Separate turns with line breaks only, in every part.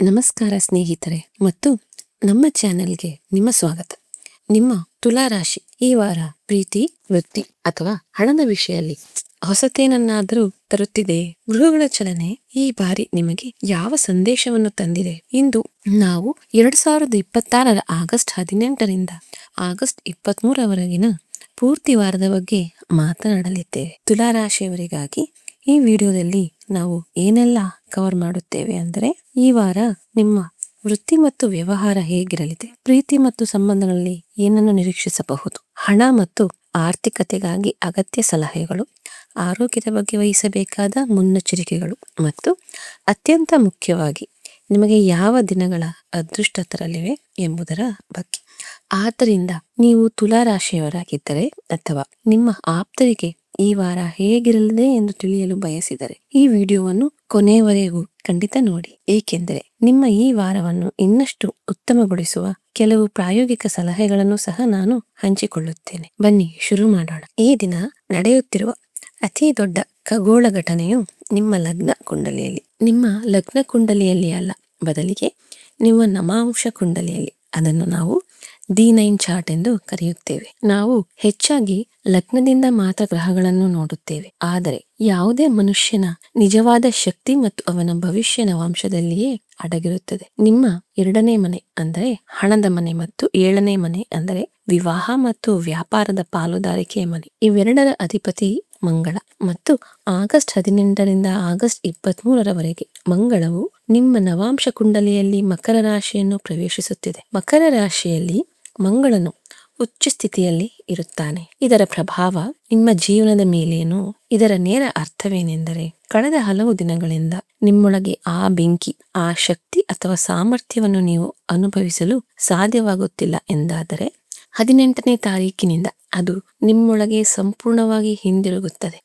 ನಮಸ್ಕಾರ ಸ್ನೇಹಿತರೆ ಮತ್ತು ನಮ್ಮ ಚಾನೆಲ್ಗೆ ನಿಮ್ಮ ಸ್ವಾಗತ. ನಿಮ್ಮ ತುಲಾ ರಾಶಿ ಈ ವಾರ ಪ್ರೀತಿ, ವೃತ್ತಿ ಅಥವಾ ಹಣದ ವಿಷಯದಲ್ಲಿ ಹೊಸತೇನನ್ನಾದರೂ ತರುತ್ತಿದೆ. ಗ್ರಹಗಳ ಚಲನೆ ಈ ಬಾರಿ ನಿಮಗೆ ಯಾವ ಸಂದೇಶವನ್ನು ತಂದಿದೆ? ಇಂದು ನಾವು 2026 ಆಗಸ್ಟ್ 18ರಿಂದ ಆಗಸ್ಟ್ 23ರವರೆಗಿನ ಪೂರ್ತಿ ವಾರದ ಬಗ್ಗೆ ಮಾತನಾಡಲಿದ್ದೇವೆ. ತುಲಾ ರಾಶಿಯವರಿಗಾಗಿ ಈ ವಿಡಿಯೋದಲ್ಲಿ ನಾವು ಏನೆಲ್ಲ ಕವರ್ ಮಾಡುತ್ತೇವೆ ಅಂದರೆ, ಈ ವಾರ ನಿಮ್ಮ ವೃತ್ತಿ ಮತ್ತು ವ್ಯವಹಾರ ಹೇಗಿರಲಿದೆ, ಪ್ರೀತಿ ಮತ್ತು ಸಂಬಂಧಗಳಲ್ಲಿ ಏನನ್ನು ನಿರೀಕ್ಷಿಸಬಹುದು, ಹಣ ಮತ್ತು ಆರ್ಥಿಕತೆಗಾಗಿ ಅಗತ್ಯ ಸಲಹೆಗಳು, ಆರೋಗ್ಯದ ಬಗ್ಗೆ ವಹಿಸಬೇಕಾದ ಮುನ್ನೆಚ್ಚರಿಕೆಗಳು ಮತ್ತು ಅತ್ಯಂತ ಮುಖ್ಯವಾಗಿ ನಿಮಗೆ ಯಾವ ದಿನಗಳ ಅದೃಷ್ಟ ತರಲಿವೆ ಎಂಬುದರ ಬಗ್ಗೆ. ಆದ್ದರಿಂದ ನೀವು ತುಲಾ ರಾಶಿಯವರಾಗಿದ್ದರೆ ಅಥವಾ ನಿಮ್ಮ ಆಪ್ತರಿಗೆ ಈ ವಾರ ಹೇಗಿರಲಿದೆ ಎಂದು ತಿಳಿಯಲು ಬಯಸಿದರೆ ಈ ವಿಡಿಯೋವನ್ನು ಕೊನೆಯವರೆಗೂ ಖಂಡಿತ ನೋಡಿ, ಏಕೆಂದರೆ ನಿಮ್ಮ ಈ ವಾರವನ್ನು ಇನ್ನಷ್ಟು ಉತ್ತಮಗೊಳಿಸುವ ಕೆಲವು ಪ್ರಾಯೋಗಿಕ ಸಲಹೆಗಳನ್ನು ಸಹ ನಾನು ಹಂಚಿಕೊಳ್ಳುತ್ತೇನೆ. ಬನ್ನಿ ಶುರು ಮಾಡೋಣ. ಈ ದಿನ ನಡೆಯುತ್ತಿರುವ ಅತಿ ದೊಡ್ಡ ಖಗೋಳ ಘಟನೆಯು ನಿಮ್ಮ ಲಗ್ನ ಕುಂಡಲಿಯಲ್ಲಿ ಅಲ್ಲ, ಬದಲಿಗೆ ನಿಮ್ಮ ನವಾಂಶ ಕುಂಡಲಿಯಲ್ಲಿ. ಅದನ್ನು ನಾವು D9 ಚಾರ್ಟ್ ಎಂದು ಕರೆಯುತ್ತೇವೆ. ನಾವು ಹೆಚ್ಚಾಗಿ ಲಗ್ನದಿಂದ ಮಾತ್ರ ಗ್ರಹಗಳನ್ನು ನೋಡುತ್ತೇವೆ, ಆದರೆ ಯಾವುದೇ ಮನುಷ್ಯನ ನಿಜವಾದ ಶಕ್ತಿ ಮತ್ತು ಅವನ ಭವಿಷ್ಯ ನವಾಂಶದಲ್ಲಿಯೇ ಅಡಗಿರುತ್ತದೆ. ನಿಮ್ಮ 2ನೇ ಮನೆ ಅಂದರೆ ಹಣದ ಮನೆ ಮತ್ತು 7ನೇ ಮನೆ ಅಂದರೆ ವಿವಾಹ ಮತ್ತು ವ್ಯಾಪಾರದ ಪಾಲುದಾರಿಕೆಯ ಮನೆ. ಇವೆರಡರ ಅಧಿಪತಿ ಮಂಗಳ ಮತ್ತು ಆಗಸ್ಟ್ 18ರಿಂದ ಆಗಸ್ಟ್ 23ರವರೆಗೆ ಮಂಗಳವು ನಿಮ್ಮ ನವಾಂಶ ಕುಂಡಲಿಯಲ್ಲಿ ಮಕರ ರಾಶಿಯನ್ನು ಪ್ರವೇಶಿಸುತ್ತಿದೆ. ಮಕರ ರಾಶಿಯಲ್ಲಿ ಮಂಗಳನು ಉಚ್ಚ ಸ್ಥಿತಿಯಲ್ಲಿ ಇರುತ್ತಾನೆ. ಇದರ ಪ್ರಭಾವ ನಿಮ್ಮ ಜೀವನದ ಮೇಲೇನು? ಇದರ ನೇರ ಅರ್ಥವೇನೆಂದರೆ, ಕಳೆದ ಹಲವು ದಿನಗಳಿಂದ ನಿಮ್ಮೊಳಗೆ ಆ ಬೆಂಕಿ, ಆ ಶಕ್ತಿ ಅಥವಾ ಸಾಮರ್ಥ್ಯವನ್ನು ನೀವು ಅನುಭವಿಸಲು ಸಾಧ್ಯವಾಗುತ್ತಿಲ್ಲ ಎಂದಾದರೆ 18ನೇ ತಾರೀಕಿನಿಂದ ಅದು ನಿಮ್ಮೊಳಗೆ ಸಂಪೂರ್ಣವಾಗಿ ಹಿಂದಿರುಗುತ್ತದೆ.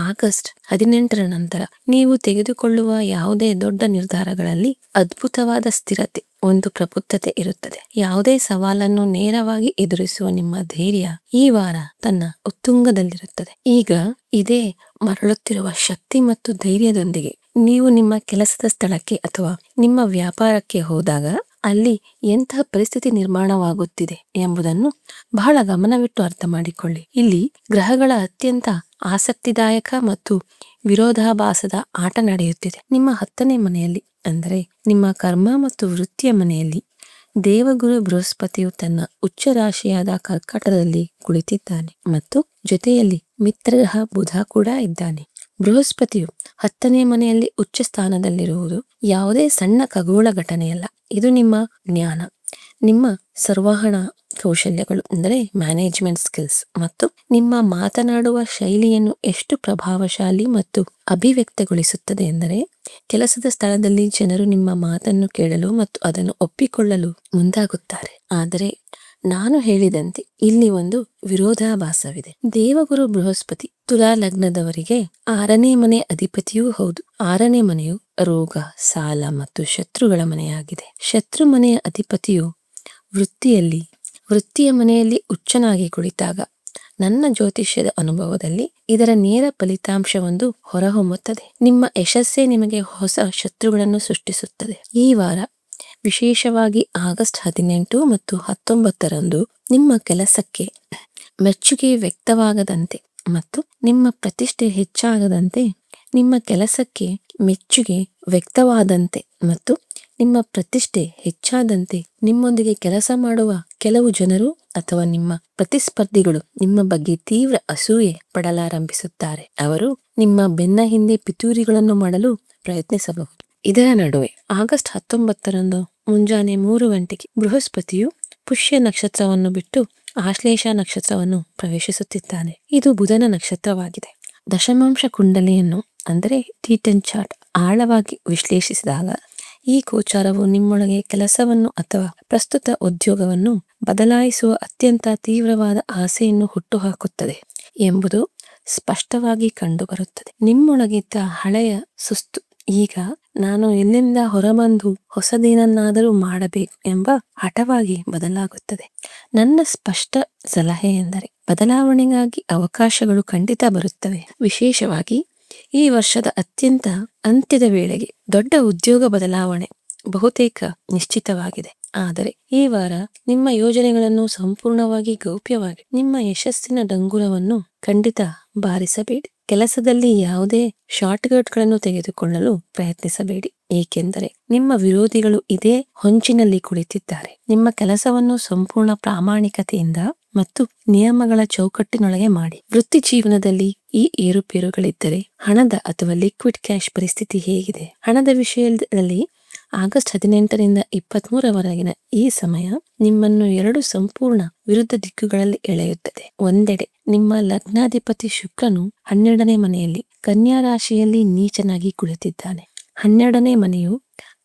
ಆಗಸ್ಟ್ 18ರ ನಂತರ ನೀವು ತೆಗೆದುಕೊಳ್ಳುವ ಯಾವುದೇ ದೊಡ್ಡ ನಿರ್ಧಾರಗಳಲ್ಲಿ ಅದ್ಭುತವಾದ ಸ್ಥಿರತೆ, ಒಂದು ಪ್ರಬುದ್ಧತೆ ಇರುತ್ತದೆ. ಯಾವುದೇ ಸವಾಲನ್ನು ನೇರವಾಗಿ ಎದುರಿಸುವ ನಿಮ್ಮ ಧೈರ್ಯ ಈ ವಾರ ತನ್ನ ಉತ್ತುಂಗದಲ್ಲಿರುತ್ತದೆ. ಈಗ ಇದೇ ಮರಳುತ್ತಿರುವ ಶಕ್ತಿ ಮತ್ತು ಧೈರ್ಯದೊಂದಿಗೆ ನೀವು ನಿಮ್ಮ ಕೆಲಸದ ಸ್ಥಳಕ್ಕೆ ಅಥವಾ ನಿಮ್ಮ ವ್ಯಾಪಾರಕ್ಕೆ ಹೋದಾಗ ಅಲ್ಲಿ ಎಂತಹ ಪರಿಸ್ಥಿತಿ ನಿರ್ಮಾಣವಾಗುತ್ತಿದೆ ಎಂಬುದನ್ನು ಬಹಳ ಗಮನವಿಟ್ಟು ಅರ್ಥ ಮಾಡಿಕೊಳ್ಳಿ. ಇಲ್ಲಿ ಗ್ರಹಗಳ ಅತ್ಯಂತ ಆಸಕ್ತಿದಾಯಕ ಮತ್ತು ವಿರೋಧಾಭಾಸದ ಆಟ ನಡೆಯುತ್ತಿದೆ. ನಿಮ್ಮ 10ನೇ ಮನೆಯಲ್ಲಿ ಅಂದರೆ ನಿಮ್ಮ ಕರ್ಮ ಮತ್ತು ವೃತ್ತಿಯ ಮನೆಯಲ್ಲಿ ದೇವಗುರು ಬೃಹಸ್ಪತಿಯು ತನ್ನ ಉಚ್ಚ ರಾಶಿಯಾದ ಕರ್ಕಾಟಕದಲ್ಲಿ ಕುಳಿತಿದ್ದಾನೆ ಮತ್ತು ಜೊತೆಯಲ್ಲಿ ಮಿತ್ರಗ್ರಹ ಬುಧ ಕೂಡ ಇದ್ದಾನೆ. ಬೃಹಸ್ಪತಿಯು 10ನೇ ಮನೆಯಲ್ಲಿ ಉಚ್ಚ ಸ್ಥಾನದಲ್ಲಿರುವುದು ಯಾವುದೇ ಸಣ್ಣ ಖಗೋಳ ಘಟನೆಯಲ್ಲ. ಇದು ನಿಮ್ಮ ಜ್ಞಾನ, ನಿಮ್ಮ ಸಂವಹನ ಕೌಶಲ್ಯಗಳು ಅಂದರೆ ಮ್ಯಾನೇಜ್ಮೆಂಟ್ ಸ್ಕಿಲ್ಸ್ ಮತ್ತು ನಿಮ್ಮ ಮಾತನಾಡುವ ಶೈಲಿಯನ್ನು ಎಷ್ಟು ಪ್ರಭಾವಶಾಲಿ ಮತ್ತು ಅಭಿವ್ಯಕ್ತಗೊಳಿಸುತ್ತದೆ ಎಂದರೆ, ಕೆಲಸದ ಸ್ಥಳದಲ್ಲಿ ಜನರು ನಿಮ್ಮ ಮಾತನ್ನು ಕೇಳಲು ಮತ್ತು ಅದನ್ನು ಒಪ್ಪಿಕೊಳ್ಳಲು ಮುಂದಾಗುತ್ತಾರೆ. ಆದರೆ ನಾನು ಹೇಳಿದಂತೆ ಇಲ್ಲಿ ಒಂದು ವಿರೋಧಾಭಾಸವಿದೆ. ದೇವಗುರು ಬೃಹಸ್ಪತಿ ತುಲಾ ಲಗ್ನದವರಿಗೆ 6ನೇ ಮನೆ ಅಧಿಪತಿಯೂ ಹೌದು. 6ನೇ ಮನೆಯು ರೋಗ, ಸಾಲ ಮತ್ತು ಶತ್ರುಗಳ ಮನೆಯಾಗಿದೆ. ಶತ್ರು ಮನೆಯ ಅಧಿಪತಿಯು ವೃತ್ತಿಯ ಮನೆಯಲ್ಲಿ ಉಚ್ಚನಾಗಿ ಕುಳಿತಾಗ ನನ್ನ ಜ್ಯೋತಿಷ್ಯದ ಅನುಭವದಲ್ಲಿ ಇದರ ನೇರ ಫಲಿತಾಂಶವೊಂದು ಹೊರಹೊಮ್ಮುತ್ತದೆ. ನಿಮ್ಮ ಯಶಸ್ಸೇ ನಿಮಗೆ ಹೊಸ ಶತ್ರುಗಳನ್ನು ಸೃಷ್ಟಿಸುತ್ತದೆ. ಈ ವಾರ ವಿಶೇಷವಾಗಿ ಆಗಸ್ಟ್ 18 ಮತ್ತು 19ರಂದು ನಿಮ್ಮ ಕೆಲಸಕ್ಕೆ ಮೆಚ್ಚುಗೆ ವ್ಯಕ್ತವಾಗದಂತೆ ಮತ್ತು ನಿಮ್ಮ ಪ್ರತಿಷ್ಠೆ ಹೆಚ್ಚಾಗದಂತೆ ನಿಮ್ಮ ಕೆಲಸಕ್ಕೆ ಮೆಚ್ಚುಗೆ ವ್ಯಕ್ತವಾದಂತೆ ಮತ್ತು ನಿಮ್ಮ ಪ್ರತಿಷ್ಠೆ ಹೆಚ್ಚಾದಂತೆ ನಿಮ್ಮೊಂದಿಗೆ ಕೆಲಸ ಮಾಡುವ ಕೆಲವು ಜನರು ಅಥವಾ ನಿಮ್ಮ ಪ್ರತಿಸ್ಪರ್ಧಿಗಳು ನಿಮ್ಮ ಬಗ್ಗೆ ತೀವ್ರ ಅಸೂಯೆ ಪಡಲಾರಂಭಿಸುತ್ತಾರೆ. ಅವರು ನಿಮ್ಮ ಬೆನ್ನ ಹಿಂದೆ ಪಿತೂರಿಗಳನ್ನು ಮಾಡಲು ಪ್ರಯತ್ನಿಸಬಹುದು. ಇದರ ನಡುವೆ ಆಗಸ್ಟ್ 19ರಂದು ಮುಂಜಾನೆ 3 ಗಂಟೆಗೆ ಬೃಹಸ್ಪತಿಯು ಪುಷ್ಯ ನಕ್ಷತ್ರವನ್ನು ಬಿಟ್ಟು ಆಶ್ಲೇಷ ನಕ್ಷತ್ರವನ್ನು ಪ್ರವೇಶಿಸುತ್ತಿದ್ದಾನೆ. ಇದು ಬುಧನ ನಕ್ಷತ್ರವಾಗಿದೆ. ದಶಮಾಂಶ ಕುಂಡಲಿಯನ್ನು ಅಂದರೆ D10 ಚಾರ್ಟ್ ಆಳವಾಗಿ ವಿಶ್ಲೇಷಿಸಿದಾಗ ಈ ಗೋಚಾರವು ನಿಮ್ಮೊಳಗೆ ಕೆಲಸವನ್ನು ಅಥವಾ ಪ್ರಸ್ತುತ ಉದ್ಯೋಗವನ್ನು ಬದಲಾಯಿಸುವ ಅತ್ಯಂತ ತೀವ್ರವಾದ ಆಸೆಯನ್ನು ಹುಟ್ಟುಹಾಕುತ್ತದೆ ಎಂಬುದು ಸ್ಪಷ್ಟವಾಗಿ ಕಂಡುಬರುತ್ತದೆ. ನಿಮ್ಮೊಳಗಿದ್ದ ಹಳೆಯ ಸುಸ್ತು ಈಗ ನಾನು ಇಲ್ಲಿಂದ ಹೊರಬಂದು ಹೊಸದೇನನ್ನಾದರೂ ಮಾಡಬೇಕು ಎಂಬ ಹಠವಾಗಿ ಬದಲಾಗುತ್ತದೆ. ನನ್ನ ಸ್ಪಷ್ಟ ಸಲಹೆ ಎಂದರೆ, ಬದಲಾವಣೆಗಾಗಿ ಅವಕಾಶಗಳು ಖಂಡಿತ ಬರುತ್ತವೆ. ವಿಶೇಷವಾಗಿ ಈ ವರ್ಷದ ಅಂತ್ಯದ ವೇಳೆಗೆ ದೊಡ್ಡ ಉದ್ಯೋಗ ಬದಲಾವಣೆ ಬಹುತೇಕ ನಿಶ್ಚಿತವಾಗಿದೆ. ಆದರೆ ಈ ವಾರ ನಿಮ್ಮ ಯೋಜನೆಗಳನ್ನು ಸಂಪೂರ್ಣವಾಗಿ ಗೌಪ್ಯವಾಗಿ ನಿಮ್ಮ ಯಶಸ್ಸಿನ ಡಂಗುರವನ್ನು ಖಂಡಿತ ಬಾರಿಸಬೇಡಿ. ಕೆಲಸದಲ್ಲಿ ಯಾವುದೇ ಶಾರ್ಟ್ಕಟ್ಗಳನ್ನು ತೆಗೆದುಕೊಳ್ಳಲು ಪ್ರಯತ್ನಿಸಬೇಡಿ, ಏಕೆಂದರೆ ನಿಮ್ಮ ವಿರೋಧಿಗಳು ಇದೇ ಹೊಂಚಿನಲ್ಲಿ ಕುಳಿತಿದ್ದಾರೆ. ನಿಮ್ಮ ಕೆಲಸವನ್ನು ಸಂಪೂರ್ಣ ಪ್ರಾಮಾಣಿಕತೆಯಿಂದ ಮತ್ತು ನಿಯಮಗಳ ಚೌಕಟ್ಟಿನೊಳಗೆ ಮಾಡಿ. ವೃತ್ತಿ ಜೀವನದಲ್ಲಿ ಈ ಏರುಪೇರುಗಳಿದ್ದರೆ ಹಣದ ಅಥವಾ ಲಿಕ್ವಿಡ್ ಕ್ಯಾಶ್ ಪರಿಸ್ಥಿತಿ ಹೇಗಿದೆ? ಹಣದ ವಿಷಯದಲ್ಲಿ ಆಗಸ್ಟ್ 18ರಿಂದ 23ರವರೆಗಿನ ಈ ಸಮಯ ನಿಮ್ಮನ್ನು 2 ಸಂಪೂರ್ಣ ವಿರುದ್ಧ ದಿಕ್ಕುಗಳಲ್ಲಿ ಎಳೆಯುತ್ತದೆ. ಒಂದೆಡೆ ನಿಮ್ಮ ಲಗ್ನಾಧಿಪತಿ ಶುಕ್ರನು 12ನೇ ಮನೆಯಲ್ಲಿ ಕನ್ಯಾ ರಾಶಿಯಲ್ಲಿ ನೀಚನಾಗಿ ಕುಳಿತಿದ್ದಾನೆ. 12ನೇ ಮನೆಯು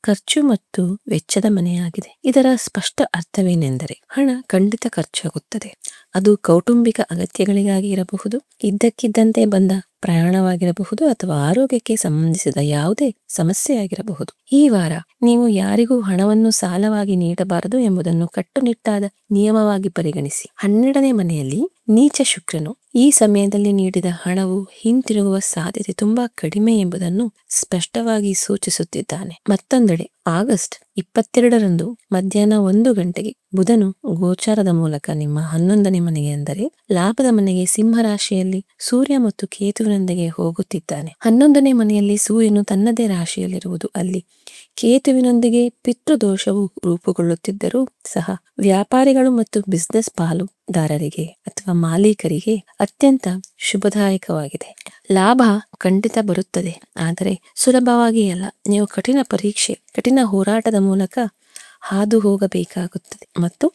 ಖರ್ಚು ಮತ್ತು ವೆಚ್ಚದ ಮನೆಯಾಗಿದೆ. ಇದರ ಸ್ಪಷ್ಟ ಅರ್ಥವೇನೆಂದರೆ ಹಣ ಖಂಡಿತ ಖರ್ಚಾಗುತ್ತದೆ. ಅದು ಕೌಟುಂಬಿಕ ಅಗತ್ಯಗಳಿಗಾಗಿ ಇರಬಹುದು, ಇದ್ದಕ್ಕಿದ್ದಂತೆ ಬಂದ ಪ್ರಯಾಣವಾಗಿರಬಹುದು, ಅಥವಾ ಆರೋಗ್ಯಕ್ಕೆ ಸಂಬಂಧಿಸಿದ ಯಾವುದೇ ಸಮಸ್ಯೆಯಾಗಿರಬಹುದು. ಈ ವಾರ ನೀವು ಯಾರಿಗೂ ಹಣವನ್ನು ಸಾಲವಾಗಿ ನೀಡಬಾರದು ಎಂಬುದನ್ನು ಕಟ್ಟುನಿಟ್ಟಾದ ನಿಯಮವಾಗಿ ಪರಿಗಣಿಸಿ. 12ನೇ ಮನೆಯಲ್ಲಿ ನೀಚ ಶುಕ್ರನು ಈ ಸಮಯದಲ್ಲಿ ನೀಡಿದ ಹಣವು ಹಿಂತಿರುಗುವ ಸಾಧ್ಯತೆ ತುಂಬಾ ಕಡಿಮೆ ಎಂಬುದನ್ನು ಸ್ಪಷ್ಟವಾಗಿ ಸೂಚಿಸುತ್ತಿದ್ದಾನೆ. ಮತ್ತೊಂದೆಡೆ ಆಗಸ್ಟ್ 22ರಂದು ಮಧ್ಯಾಹ್ನ 1 ಗಂಟೆಗೆ ಬುಧನು ಗೋಚಾರದ ಮೂಲಕ ನಿಮ್ಮ 11ನೇ ಮನೆಗೆ ಅಂದರೆ ಲಾಭದ ಮನೆಗೆ ಸಿಂಹರಾಶಿಯಲ್ಲಿ ಸೂರ್ಯ ಮತ್ತು ಕೇತುವಿನೊಂದಿಗೆ ಹೋಗುತ್ತಿದ್ದಾನೆ. 11ನೇ ಮನೆಯಲ್ಲಿ ಸೂರ್ಯನು ತನ್ನದೇ ರಾಶಿಯಲ್ಲಿರುವುದು, ಅಲ್ಲಿ ಕೇತುವಿನೊಂದಿಗೆ ಪಿತೃದೋಷವು ರೂಪುಗೊಳ್ಳುತ್ತಿದ್ದರೂ ಸಹ ವ್ಯಾಪಾರಿಗಳು ಮತ್ತು ಬಿಸಿನೆಸ್ ಪಾಲುದಾರರಿಗೆ ಅಥವಾ ಮಾಲೀಕರಿಗೆ ಅತ್ಯಂತ ಶುಭದಾಯಕವಾಗಿದೆ. ಲಾಭ ಖಂಡಿತ ಬರುತ್ತದೆ, ಆದರೆ ಸುಲಭವಾಗಿ ಅಲ್ಲ. ನೀವು ಕಠಿಣ ಪರೀಕ್ಷೆ, ಕಠಿಣ ಹೋರಾಟದ ಮೂಲಕ ಹಾದು ಹೋಗಬೇಕಾಗುತ್ತದೆ ಮತ್ತು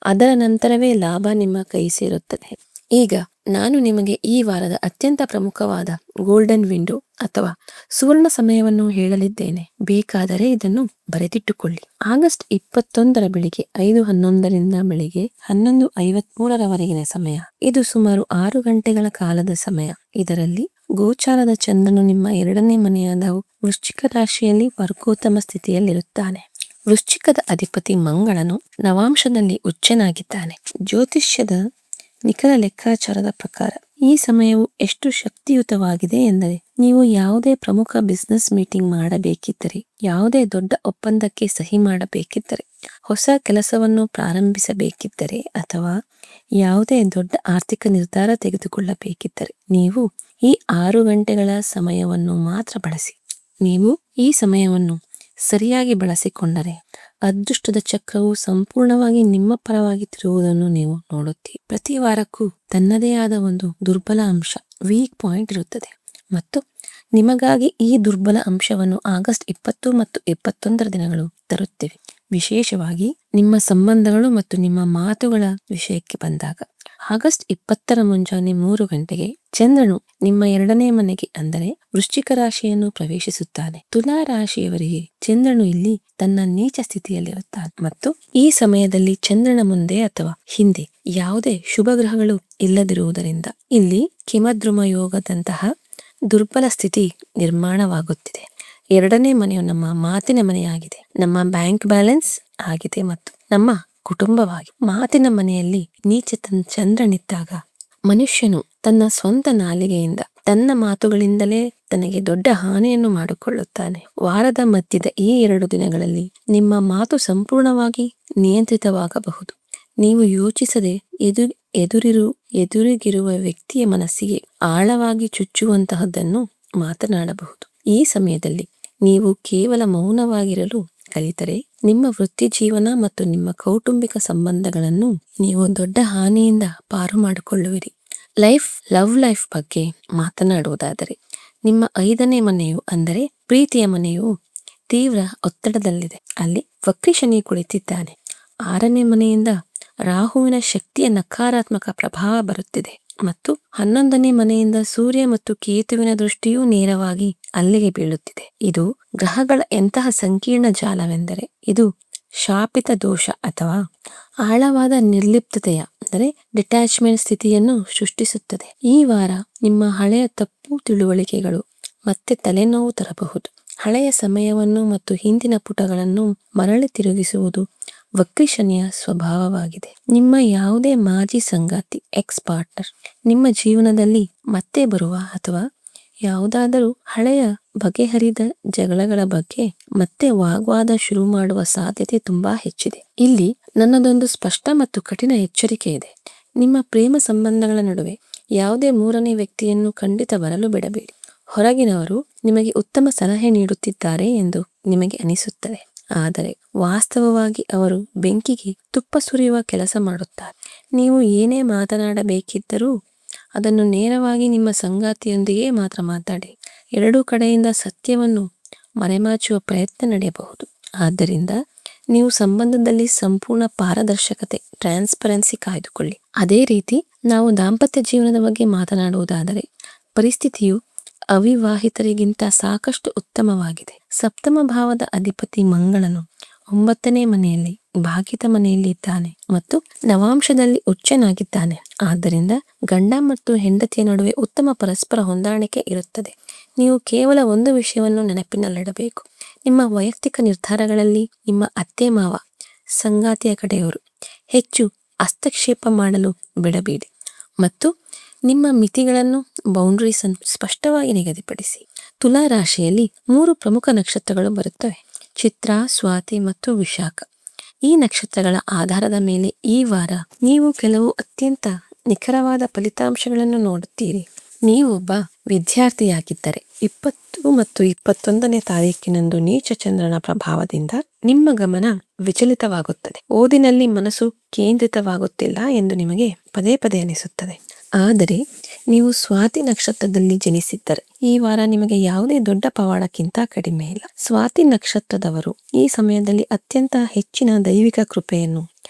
ಅದರ ನಂತರವೇ ಲಾಭ ನಿಮ್ಮ ಕೈ ಸೇರುತ್ತದೆ. ಈಗ ನಾನು ನಿಮಗೆ ಈ ವಾರದ ಅತ್ಯಂತ ಪ್ರಮುಖವಾದ ಗೋಲ್ಡನ್ ವಿಂಡೋ ಅಥವಾ ಸುವರ್ಣ ಸಮಯವನ್ನು ಹೇಳಲಿದ್ದೇನೆ. ಬೇಕಾದರೆ ಇದನ್ನು ಬರೆದಿಟ್ಟುಕೊಳ್ಳಿ. ಆಗಸ್ಟ್ 21ರ ಬೆಳಿಗ್ಗೆ 5:11ರಿಂದ ಬೆಳಿಗ್ಗೆ 11:53ರವರೆಗಿನ ಸಮಯ. ಇದು ಸುಮಾರು 6 ಗಂಟೆಗಳ ಕಾಲದ ಸಮಯ. ಇದರಲ್ಲಿ ಗೋಚಾರದ ಚಂದ್ರನು ನಿಮ್ಮ 2ನೇ ಮನೆಯಾದ ವೃಶ್ಚಿಕ ರಾಶಿಯಲ್ಲಿ ವರ್ಗೋತ್ತಮ ಸ್ಥಿತಿಯಲ್ಲಿರುತ್ತಾನೆ. ವೃಶ್ಚಿಕದ ಅಧಿಪತಿ ಮಂಗಳನು ನವಾಂಶದಲ್ಲಿ ಉಚ್ಚನಾಗಿದ್ದಾನೆ. ಜ್ಯೋತಿಷ್ಯದ ನಿಖರ ಲೆಕ್ಕಾಚಾರದ ಪ್ರಕಾರ ಈ ಸಮಯವು ಎಷ್ಟು ಶಕ್ತಿಯುತವಾಗಿದೆ ಎಂದರೆ ನೀವು ಯಾವುದೇ ಪ್ರಮುಖ ಬಿಸಿನೆಸ್ ಮೀಟಿಂಗ್ ಮಾಡಬೇಕಿದ್ದರೆ, ಯಾವುದೇ ದೊಡ್ಡ ಒಪ್ಪಂದಕ್ಕೆ ಸಹಿ ಮಾಡಬೇಕಿದ್ದರೆ, ಹೊಸ ಕೆಲಸವನ್ನು ಪ್ರಾರಂಭಿಸಬೇಕಿದ್ದರೆ ಅಥವಾ ಯಾವುದೇ ದೊಡ್ಡ ಆರ್ಥಿಕ ನಿರ್ಧಾರ ತೆಗೆದುಕೊಳ್ಳಬೇಕಿದ್ದರೆ ನೀವು ಈ 6 ಗಂಟೆಗಳ ಸಮಯವನ್ನು ಮಾತ್ರ ಬಳಸಿ. ನೀವು ಈ ಸಮಯವನ್ನು ಸರಿಯಾಗಿ ಬಳಸಿಕೊಂಡರೆ ಅದೃಷ್ಟದ ಚಕ್ರವು ಸಂಪೂರ್ಣವಾಗಿ ನಿಮ್ಮ ಪರವಾಗಿ ತಿರುವುದನ್ನು ನೀವು ನೋಡುತ್ತೀರಿ. ಪ್ರತಿ ವಾರಕ್ಕೂ ತನ್ನದೇ ಆದ ಒಂದು ದುರ್ಬಲ ಅಂಶ, ವೀಕ್ ಪಾಯಿಂಟ್ ಇರುತ್ತದೆ ಮತ್ತು ನಿಮಗಾಗಿ ಈ ದುರ್ಬಲ ಅಂಶವನ್ನು ಆಗಸ್ಟ್ 20 ಮತ್ತು 21ರ ದಿನಗಳು ತರುತ್ತಿವೆ. ವಿಶೇಷವಾಗಿ ನಿಮ್ಮ ಸಂಬಂಧಗಳು ಮತ್ತು ನಿಮ್ಮ ಮಾತುಗಳ ವಿಷಯಕ್ಕೆ ಬಂದಾಗ ಆಗಸ್ಟ್ 20ರ ಮುಂಜಾನೆ 3 ಗಂಟೆಗೆ ಚಂದ್ರನು ನಿಮ್ಮ 2ನೇ ಮನೆಗೆ ಅಂದರೆ ವೃಶ್ಚಿಕ ರಾಶಿಯನ್ನು ಪ್ರವೇಶಿಸುತ್ತಾನೆ. ತುಲಾ ರಾಶಿಯವರಿಗೆ ಚಂದ್ರನು ಇಲ್ಲಿ ತನ್ನ ನೀಚ ಸ್ಥಿತಿಯಲ್ಲಿರುತ್ತಾನೆ ಮತ್ತು ಈ ಸಮಯದಲ್ಲಿ ಚಂದ್ರನ ಮುಂದೆ ಅಥವಾ ಹಿಂದೆ ಯಾವುದೇ ಶುಭ ಗ್ರಹಗಳು ಇಲ್ಲದಿರುವುದರಿಂದ ಇಲ್ಲಿ ಕಿಮದ್ರುಮ ಯೋಗದಂತಹ ದುರ್ಬಲ ಸ್ಥಿತಿ ನಿರ್ಮಾಣವಾಗುತ್ತಿದೆ. 2ನೇ ಮನೆಯು ನಮ್ಮ ಮಾತಿನ ಮನೆಯಾಗಿದೆ, ನಮ್ಮ ಬ್ಯಾಂಕ್ ಬ್ಯಾಲೆನ್ಸ್ ಆಗಿದೆ ಮತ್ತು ನಮ್ಮ ಕುಟುಂಬವಾಗಿ. ಮಾತಿನ ಮನೆಯಲ್ಲಿ ನೀಚ ಚಂದ್ರನಿದ್ದಾಗ ಮನುಷ್ಯನು ತನ್ನ ಸ್ವಂತ ನಾಲಿಗೆಯಿಂದ, ತನ್ನ ಮಾತುಗಳಿಂದಲೇ ತನಗೆ ದೊಡ್ಡ ಹಾನಿಯನ್ನು ಮಾಡಿಕೊಳ್ಳುತ್ತಾನೆ. ವಾರದ ಮಧ್ಯದ ಈ 2 ದಿನಗಳಲ್ಲಿ ನಿಮ್ಮ ಮಾತು ಸಂಪೂರ್ಣವಾಗಿ ನಿಯಂತ್ರಿತವಾಗಬಹುದು. ನೀವು ಯೋಚಿಸದೆ ಎದುರಿಗಿರುವ ವ್ಯಕ್ತಿಯ ಮನಸ್ಸಿಗೆ ಆಳವಾಗಿ ಚುಚ್ಚುವಂತಹದ್ದನ್ನು ಮಾತನಾಡಬಹುದು. ಈ ಸಮಯದಲ್ಲಿ ನೀವು ಕೇವಲ ಮೌನವಾಗಿರಲು ಕಲಿತರೆ ನಿಮ್ಮ ವೃತ್ತಿ ಜೀವನ ಮತ್ತು ನಿಮ್ಮ ಕೌಟುಂಬಿಕ ಸಂಬಂಧಗಳನ್ನು ನೀವು ದೊಡ್ಡ ಹಾನಿಯಿಂದ ಪಾರು ಮಾಡಿಕೊಳ್ಳುವಿರಿ. ಲವ್ ಲೈಫ್ ಬಗ್ಗೆ ಮಾತನಾಡುವುದಾದರೆ ನಿಮ್ಮ 5ನೇ ಮನೆಯು ಅಂದರೆ ಪ್ರೀತಿಯ ಮನೆಯು ತೀವ್ರ ಒತ್ತಡದಲ್ಲಿದೆ. ಅಲ್ಲಿ ವಕ್ರಿ ಶನಿ ಕುಳಿತಿದ್ದಾನೆ. 6ನೇ ಮನೆಯಿಂದ ರಾಹುವಿನ ಶಕ್ತಿಯ ನಕಾರಾತ್ಮಕ ಪ್ರಭಾವ ಬರುತ್ತಿದೆ ಮತ್ತು 11ನೇ ಮನೆಯಿಂದ ಸೂರ್ಯ ಮತ್ತು ಕೇತುವಿನ ದೃಷ್ಟಿಯೂ ನೇರವಾಗಿ ಅಲ್ಲಿಗೆ ಬೀಳುತ್ತಿದೆ. ಇದು ಗ್ರಹಗಳ ಎಂತಹ ಸಂಕೀರ್ಣ ಜಾಲವೆಂದರೆ ಇದು ಶಾಪಿತ ದೋಷ ಅಥವಾ ಆಳವಾದ ನಿರ್ಲಿಪ್ತತೆಯ ಅಂದರೆ ಡಿಟ್ಯಾಚ್ಮೆಂಟ್ ಸ್ಥಿತಿಯನ್ನು ಸೃಷ್ಟಿಸುತ್ತದೆ. ಈ ವಾರ ನಿಮ್ಮ ಹಳೆಯ ತಪ್ಪು ತಿಳುವಳಿಕೆಗಳು ಮತ್ತೆ ತಲೆನೋವು ತರಬಹುದು. ಹಳೆಯ ಸಮಯವನ್ನು ಮತ್ತು ಹಿಂದಿನ ಪುಟಗಳನ್ನು ಮರಳಿ ತಿರುಗಿಸುವುದು ವಕ್ರಿ ಶನಿಯ ಸ್ವಭಾವವಾಗಿದೆ. ನಿಮ್ಮ ಯಾವುದೇ ಮಾಜಿ ಸಂಗಾತಿ ಎಕ್ಸ್ ಪಾರ್ಟ್ನರ್ ನಿಮ್ಮ ಜೀವನದಲ್ಲಿ ಮತ್ತೆ ಬರುವ ಅಥವಾ ಯಾವುದಾದರೂ ಹಳೆಯ ಬಗೆಹರಿದ ಜಗಳಗಳ ಬಗ್ಗೆ ಮತ್ತೆ ವಾಗ್ವಾದ ಶುರು ಮಾಡುವ ಸಾಧ್ಯತೆ ತುಂಬಾ ಹೆಚ್ಚಿದೆ. ಇಲ್ಲಿ ನನ್ನದೊಂದು ಸ್ಪಷ್ಟ ಮತ್ತು ಕಠಿಣ ಎಚ್ಚರಿಕೆ ಇದೆ. ನಿಮ್ಮ ಪ್ರೇಮ ಸಂಬಂಧಗಳ ನಡುವೆ ಯಾವುದೇ ಮೂರನೇ ವ್ಯಕ್ತಿಯನ್ನು ಖಂಡಿತ ಬರಲು ಬಿಡಬೇಡಿ. ಹೊರಗಿನವರು ನಿಮಗೆ ಉತ್ತಮ ಸಲಹೆ ನೀಡುತ್ತಿದ್ದಾರೆ ಎಂದು ನಿಮಗೆ ಅನಿಸುತ್ತದೆ, ಆದರೆ ವಾಸ್ತವವಾಗಿ ಅವರು ಬೆಂಕಿಗೆ ತುಪ್ಪ ಸುರಿಯುವ ಕೆಲಸ ಮಾಡುತ್ತಾರೆ. ನೀವು ಏನೇ ಮಾತನಾಡಬೇಕಿದ್ದರೂ ಅದನ್ನು ನೇರವಾಗಿ ನಿಮ್ಮ ಸಂಗಾತಿಯೊಂದಿಗೆ ಮಾತ್ರ ಮಾತಾಡಿ. ಎರಡೂ ಕಡೆಯಿಂದ ಸತ್ಯವನ್ನು ಮರೆಮಾಚುವ ಪ್ರಯತ್ನ ನಡೆಯಬಹುದು. ಆದ್ದರಿಂದ ನೀವು ಸಂಬಂಧದಲ್ಲಿ ಸಂಪೂರ್ಣ ಪಾರದರ್ಶಕತೆ, ಟ್ರಾನ್ಸ್ಪರೆನ್ಸಿ ಕಾಯ್ದುಕೊಳ್ಳಿ. ಅದೇ ರೀತಿ ನಾವು ದಾಂಪತ್ಯ ಜೀವನದ ಬಗ್ಗೆ ಮಾತನಾಡುವುದಾದರೆ ಪರಿಸ್ಥಿತಿಯು ಅವಿವಾಹಿತರಿಗಿಂತ ಸಾಕಷ್ಟು ಉತ್ತಮವಾಗಿದೆ. ಸಪ್ತಮ ಭಾವದ ಅಧಿಪತಿ ಮಂಗಳನು 9ನೇ ಮನೆಯಲ್ಲಿ ಭಾಗಿತ ಮನೆಯಲ್ಲಿ ಇದ್ದಾನೆ ಮತ್ತು ನವಾಂಶದಲ್ಲಿ ಉಚ್ಚನಾಗಿದ್ದಾನೆ. ಆದ್ದರಿಂದ ಗಂಡ ಮತ್ತು ಹೆಂಡತಿಯ ನಡುವೆ ಉತ್ತಮ ಪರಸ್ಪರ ಹೊಂದಾಣಿಕೆ ಇರುತ್ತದೆ. ನೀವು ಕೇವಲ ಒಂದು ವಿಷಯವನ್ನು ನೆನಪಿನಲ್ಲಿಡಬೇಕು. ನಿಮ್ಮ ವೈಯಕ್ತಿಕ ನಿರ್ಧಾರಗಳಲ್ಲಿ ನಿಮ್ಮ ಅತ್ತೆ ಮಾವ, ಸಂಗಾತಿಯ ಕಡೆಯವರು ಹೆಚ್ಚು ಹಸ್ತಕ್ಷೇಪ ಮಾಡಲು ಬಿಡಬೇಡಿ ಮತ್ತು ನಿಮ್ಮ ಮಿತಿಗಳನ್ನು, ಬೌಂಡ್ರೀಸ್ ಅನ್ನು ಸ್ಪಷ್ಟವಾಗಿ ನಿಗದಿಪಡಿಸಿ. ತುಲಾ ರಾಶಿಯಲ್ಲಿ 3 ಪ್ರಮುಖ ನಕ್ಷತ್ರಗಳು ಬರುತ್ತವೆ: ಚಿತ್ರ, ಸ್ವಾತಿ ಮತ್ತು ವಿಶಾಖ. ಈ ನಕ್ಷತ್ರಗಳ ಆಧಾರದ ಮೇಲೆ ಈ ವಾರ ನೀವು ಕೆಲವು ಅತ್ಯಂತ ನಿಖರವಾದ ಫಲಿತಾಂಶಗಳನ್ನು ನೋಡುತ್ತೀರಿ. ನೀವೊಬ್ಬ ವಿದ್ಯಾರ್ಥಿಯಾಗಿದ್ದರೆ 20 ಮತ್ತು 21ನೇ ತಾರೀಕಿನಂದು ನೀಚ ಚಂದ್ರನ ಪ್ರಭಾವದಿಂದ ನಿಮ್ಮ ಗಮನ ವಿಚಲಿತವಾಗುತ್ತದೆ. ಓದಿನಲ್ಲಿ ಮನಸ್ಸು ಕೇಂದ್ರಿತವಾಗುತ್ತಿಲ್ಲ ಎಂದು ನಿಮಗೆ ಪದೇ ಪದೇ ಅನಿಸುತ್ತದೆ. ಆದರೆ ನೀವು ಸ್ವಾತಿ ನಕ್ಷತ್ರದಲ್ಲಿ ಜನಿಸಿದ್ದರೆ ಈ ವಾರ ನಿಮಗೆ ಯಾವುದೇ ದೊಡ್ಡ ಪವಾಡಕ್ಕಿಂತ ಕಡಿಮೆ ಇಲ್ಲ. ಸ್ವಾತಿ ನಕ್ಷತ್ರದವರು ಈ ಸಮಯದಲ್ಲಿ ಅತ್ಯಂತ ಹೆಚ್ಚಿನ ದೈವಿಕ ಕೃಪೆಯನ್ನು,